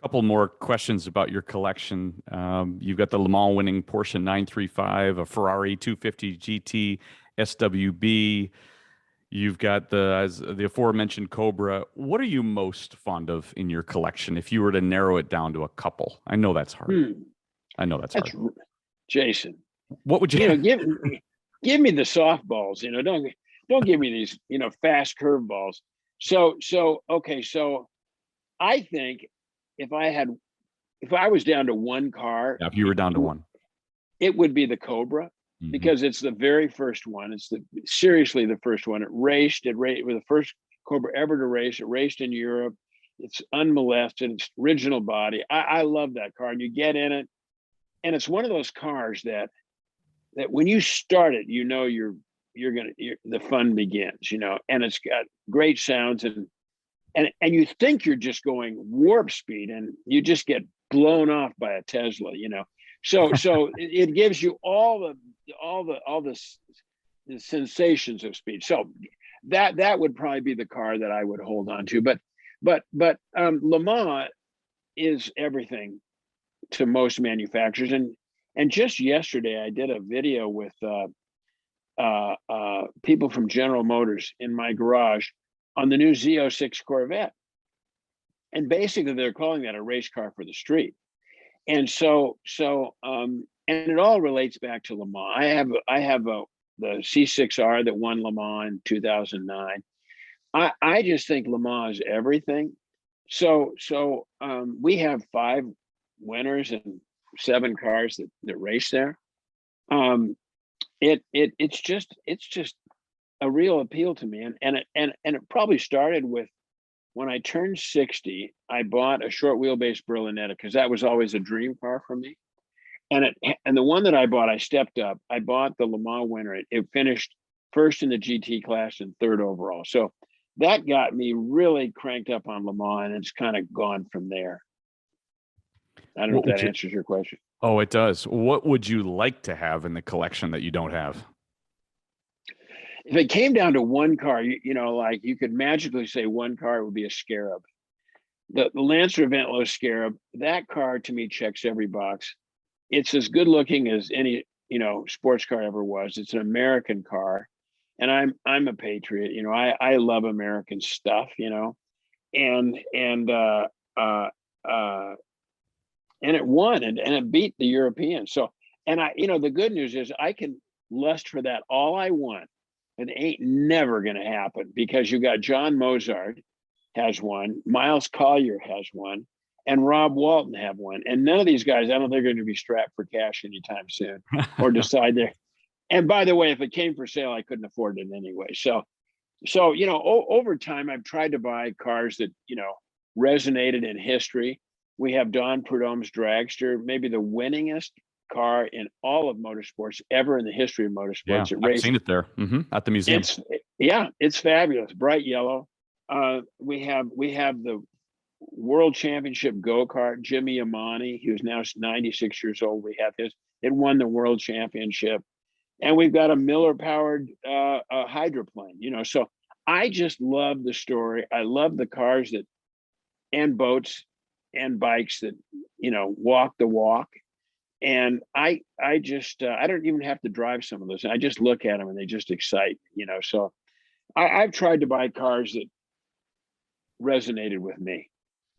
Couple more questions about your collection. You've got the Le Mans winning Porsche 935, a Ferrari 250 GT SWB. You've got as the aforementioned Cobra. What are you most fond of in your collection if you were to narrow it down to a couple? I know that's hard. I know that's hard. Jason. What would you give me the softballs, don't give me these, fast curveballs. So okay, so I think if I was down to one car, if you were down to one, it would be the Cobra, because it's the very first one. It's seriously the first one. It was the first Cobra ever to race. It raced in Europe. It's unmolested. It's original body. I love that car, and you get in it, and it's one of those cars that when you start it, the fun begins, and it's got great sounds, and you think you're just going warp speed, and you just get blown off by a Tesla, So it gives you all the sensations of speed. So that would probably be the car that I would hold on to. But Le Mans is everything to most manufacturers. And just yesterday, I did a video with people from General Motors in my garage on the new Z06 Corvette. And basically, they're calling that a race car for the street. And and it all relates back to Le Mans. I have the C6R that won Le Mans in 2009. I just think Le Mans is everything. So we have 5 winners and 7 cars that race there. It's just a real appeal to me, and it probably started with when I turned 60. I bought a short wheelbase Berlinetta because that was always a dream car for me. And the one that I bought, I stepped up. I bought the Le Mans winner. It finished first in the GT class and 3rd overall. So that got me really cranked up on Le Mans, and it's kind of gone from there. I don't know if that answers your question. Oh, it does. What would you like to have in the collection that you don't have? If it came down to one car, like you could magically say one car, it would be a Scarab. The Lancer Aventador Scarab, that car to me checks every box. It's as good looking as any, sports car ever was. It's an American car. And I'm a patriot, I love American stuff, and it won and it beat the Europeans. So, and the good news is I can lust for that all I want. It ain't never going to happen because you got John Mozart has one, Miles Collier has one, and Rob Walton have one. And none of these guys, I don't think, are going to be strapped for cash anytime soon or decide they're. And by the way, if it came for sale, I couldn't afford it anyway. So over time, I've tried to buy cars that, resonated in history. We have Don Prudhomme's Dragster, maybe the winningest car in all of motorsports ever in the history of motorsports. Yeah, I've seen it there at the museum. It's fabulous, bright yellow. We have the World Championship go-kart, Jimmy Amani, who's now 96 years old. We have his. It won the World Championship. And we've got a Miller-powered hydroplane, So I just love the story. I love the cars and boats and bikes that, walk the walk. And I just, I don't even have to drive some of those. I just look at them and they just excite, So I've tried to buy cars that resonated with me.